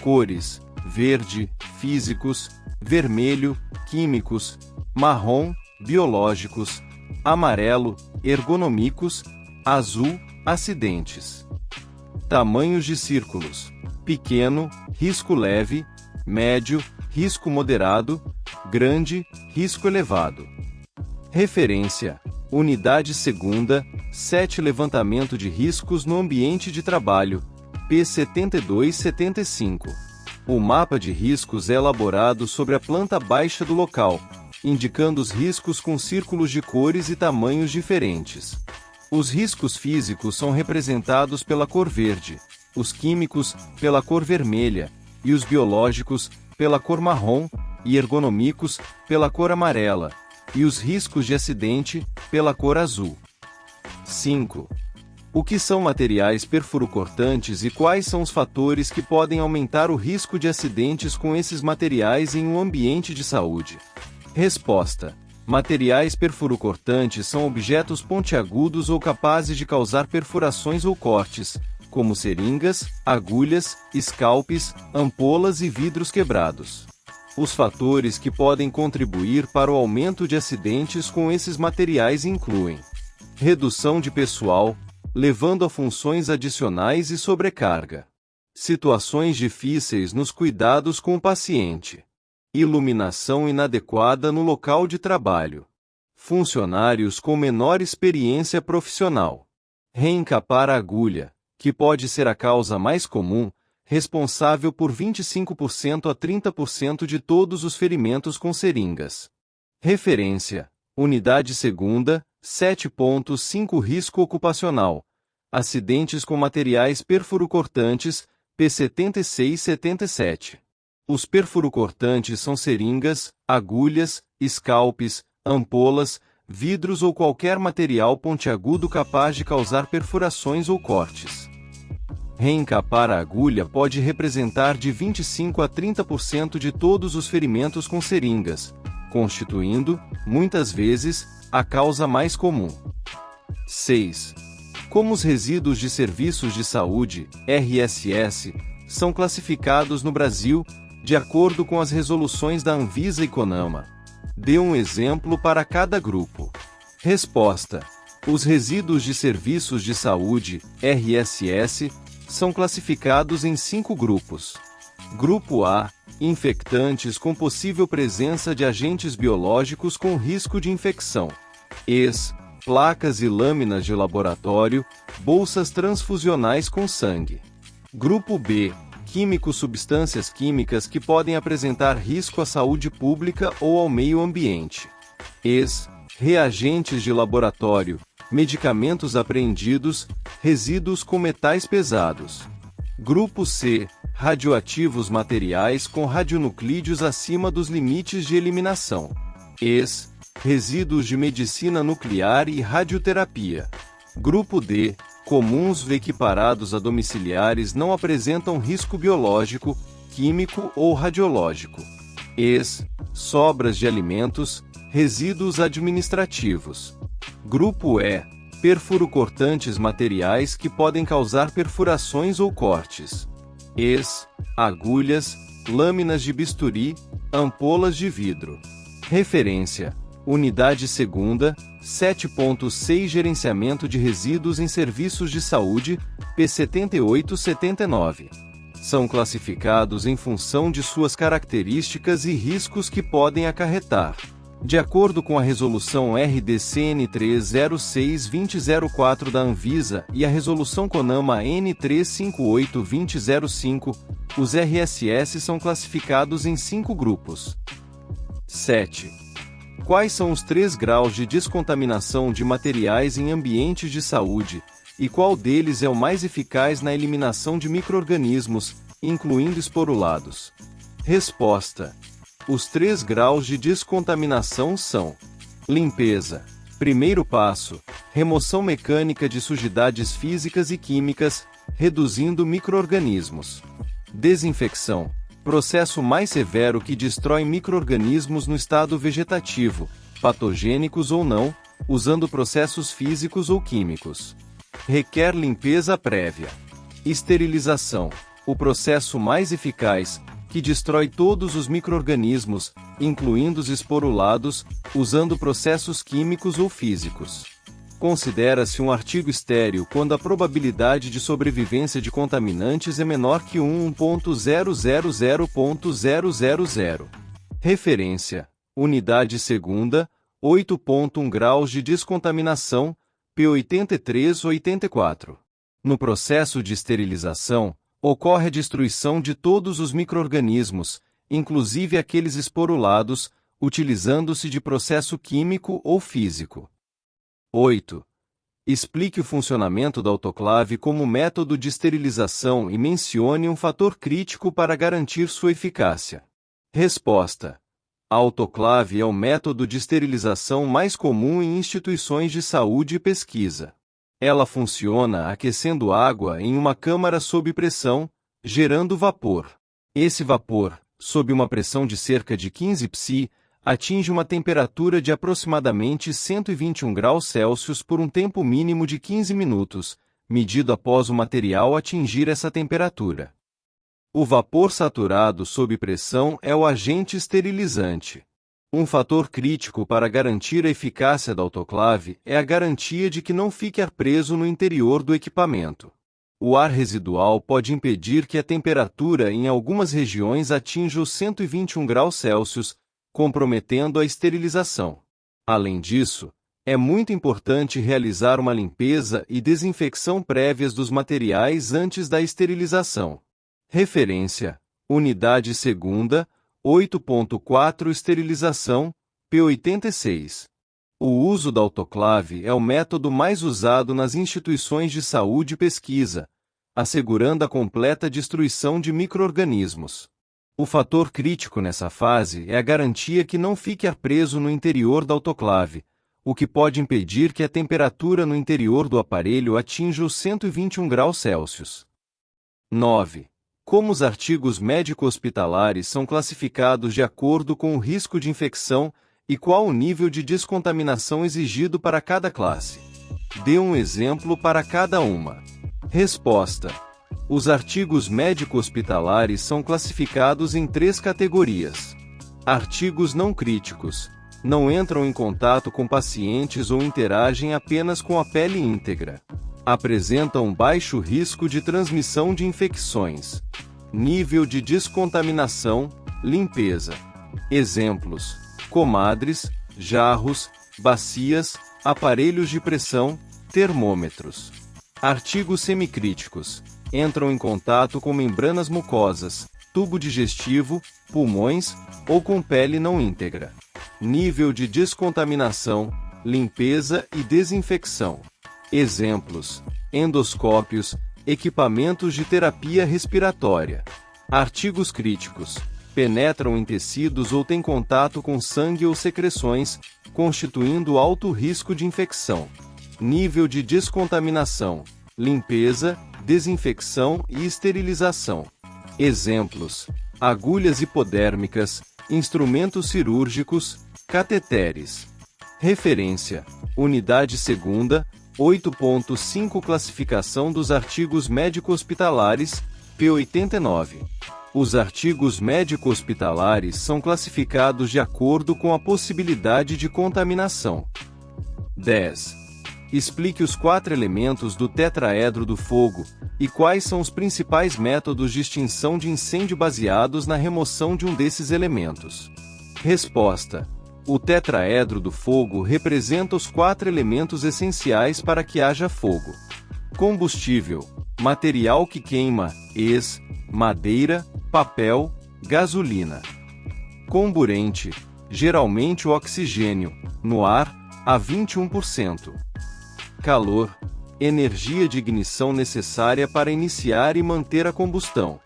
cores: verde, físicos; vermelho, químicos; marrom, biológicos; amarelo, ergonômicos; azul, acidentes. Tamanhos de círculos: pequeno, risco leve; médio, risco moderado; grande, risco elevado. Referência: Unidade 2ª, 7 Levantamento de riscos no ambiente de trabalho, P72-75. O mapa de riscos é elaborado sobre a planta baixa do local, indicando os riscos com círculos de cores e tamanhos diferentes. Os riscos físicos são representados pela cor verde, os químicos, pela cor vermelha, e os biológicos, pela cor marrom, e ergonômicos, pela cor amarela, e os riscos de acidente, pela cor azul. 5. O que são materiais perfurocortantes e quais são os fatores que podem aumentar o risco de acidentes com esses materiais em um ambiente de saúde? Resposta: materiais perfurocortantes são objetos pontiagudos ou capazes de causar perfurações ou cortes, como seringas, agulhas, scalpes, ampolas e vidros quebrados. Os fatores que podem contribuir para o aumento de acidentes com esses materiais incluem redução de pessoal, levando a funções adicionais e sobrecarga. Situações difíceis nos cuidados com o paciente. Iluminação inadequada no local de trabalho. Funcionários com menor experiência profissional. Reencapar a agulha, que pode ser a causa mais comum, responsável por 25% a 30% de todos os ferimentos com seringas. Referência: Unidade 2ª, 7.5 Risco ocupacional. Acidentes com materiais perfurocortantes, P76-77. Os perfurocortantes são seringas, agulhas, scalpes, ampolas, vidros ou qualquer material pontiagudo capaz de causar perfurações ou cortes. Reencapar a agulha pode representar de 25 a 30% de todos os ferimentos com seringas, constituindo, muitas vezes, a causa mais comum. 6. Como os resíduos de serviços de saúde, RSS, são classificados no Brasil, de acordo com as resoluções da Anvisa e CONAMA? Dê um exemplo para cada grupo. Resposta: os resíduos de serviços de saúde, RSS, são classificados em 5 grupos. Grupo A: infectantes com possível presença de agentes biológicos com risco de infecção. Placas e lâminas de laboratório, bolsas transfusionais com sangue. Grupo B: químicos, substâncias químicas que podem apresentar risco à saúde pública ou ao meio ambiente. Reagentes de laboratório, medicamentos apreendidos, resíduos com metais pesados. Grupo C: radioativos, materiais com radionuclídeos acima dos limites de eliminação. Resíduos de medicina nuclear e radioterapia. Grupo D: comuns equiparados a domiciliares, não apresentam risco biológico, químico ou radiológico. Sobras de alimentos, resíduos administrativos. Grupo E: perfurocortantes, materiais que podem causar perfurações ou cortes. Agulhas, lâminas de bisturi, ampolas de vidro. Referência: Unidade 2ª, 7.6 Gerenciamento de resíduos em serviços de saúde, P78-79. São classificados em função de suas características e riscos que podem acarretar. De acordo com a Resolução RDC-N 306-2004 da Anvisa e a Resolução CONAMA N 358-2005, os RSS são classificados em 5 grupos. 7. Quais são os 3 graus de descontaminação de materiais em ambientes de saúde, e qual deles é o mais eficaz na eliminação de micro-organismos, incluindo esporulados? Resposta: os 3 graus de descontaminação são: limpeza. Primeiro passo: remoção mecânica de sujidades físicas e químicas, reduzindo micro-organismos. Desinfecção. Processo mais severo que destrói micro-organismos no estado vegetativo, patogênicos ou não, usando processos físicos ou químicos. Requer limpeza prévia. Esterilização. O processo mais eficaz, que destrói todos os micro-organismos, incluindo os esporulados, usando processos químicos ou físicos. Considera-se um artigo estéril quando a probabilidade de sobrevivência de contaminantes é menor que 1.000.000. Referência: Unidade 2ª, 8.1 Graus de descontaminação, P83-84. No processo de esterilização, ocorre a destruição de todos os micro-organismos, inclusive aqueles esporulados, utilizando-se de processo químico ou físico. 8. Explique o funcionamento da autoclave como método de esterilização e mencione um fator crítico para garantir sua eficácia. Resposta: a autoclave é o método de esterilização mais comum em instituições de saúde e pesquisa. Ela funciona aquecendo água em uma câmara sob pressão, gerando vapor. Esse vapor, sob uma pressão de cerca de 15 psi, atinge uma temperatura de aproximadamente 121 graus Celsius por um tempo mínimo de 15 minutos, medido após o material atingir essa temperatura. O vapor saturado sob pressão é o agente esterilizante. Um fator crítico para garantir a eficácia da autoclave é a garantia de que não fique ar preso no interior do equipamento. O ar residual pode impedir que a temperatura em algumas regiões atinja os 121 graus Celsius, comprometendo a esterilização. Além disso, é muito importante realizar uma limpeza e desinfecção prévias dos materiais antes da esterilização. Referência: Unidade 2ª, 8.4 Esterilização, P86. O uso da autoclave é o método mais usado nas instituições de saúde e pesquisa, assegurando a completa destruição de micro-organismos. O fator crítico nessa fase é a garantia que não fique ar preso no interior da autoclave, o que pode impedir que a temperatura no interior do aparelho atinja os 121 graus Celsius. 9. Como os artigos médico-hospitalares são classificados de acordo com o risco de infecção e qual o nível de descontaminação exigido para cada classe? Dê um exemplo para cada uma. Resposta: os artigos médico-hospitalares são classificados em 3 categorias. Artigos não críticos. Não entram em contato com pacientes ou interagem apenas com a pele íntegra. Apresentam baixo risco de transmissão de infecções. Nível de descontaminação, limpeza. Exemplos: comadres, jarros, bacias, aparelhos de pressão, termômetros. Artigos semicríticos. Entram em contato com membranas mucosas, tubo digestivo, pulmões ou com pele não íntegra. Nível de descontaminação, limpeza e desinfecção. Exemplos: endoscópios, equipamentos de terapia respiratória. Artigos críticos. Penetram em tecidos ou têm contato com sangue ou secreções, constituindo alto risco de infecção. Nível de descontaminação, limpeza, desinfecção e esterilização. Exemplos: agulhas hipodérmicas, instrumentos cirúrgicos, cateteres. Referência: Unidade 2ª, 8.5 Classificação dos artigos médico-hospitalares, P89. Os artigos médico-hospitalares são classificados de acordo com a possibilidade de contaminação. 10. Explique os 4 elementos do tetraedro do fogo e quais são os principais métodos de extinção de incêndio baseados na remoção de um desses elementos. Resposta: o tetraedro do fogo representa os 4 elementos essenciais para que haja fogo: combustível, material que queima, madeira, papel, gasolina. Comburente, geralmente o oxigênio, no ar, a 21%. Calor, energia de ignição necessária para iniciar e manter a combustão.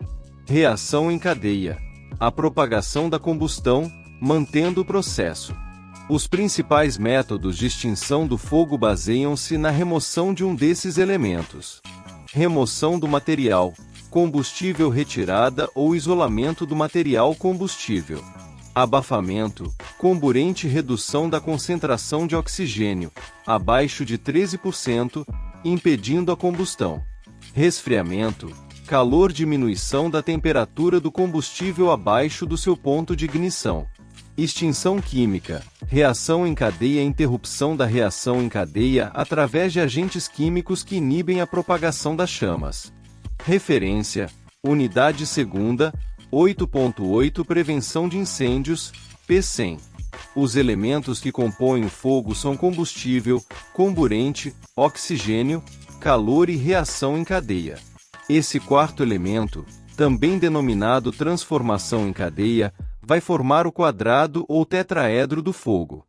Reação em cadeia, a propagação da combustão, mantendo o processo. Os principais métodos de extinção do fogo baseiam-se na remoção de um desses elementos. Remoção do material, combustível retirada ou isolamento do material combustível. Abafamento, comburente redução da concentração de oxigênio, abaixo de 13%, impedindo a combustão. Resfriamento, calor diminuição da temperatura do combustível abaixo do seu ponto de ignição. Extinção química, reação em cadeia interrupção da reação em cadeia através de agentes químicos que inibem a propagação das chamas. Referência: Unidade 2ª, 8.8 Prevenção de incêndios, P100. Os elementos que compõem o fogo são combustível, comburente, oxigênio, calor e reação em cadeia. Esse 4º elemento, também denominado transformação em cadeia, vai formar o quadrado ou tetraedro do fogo.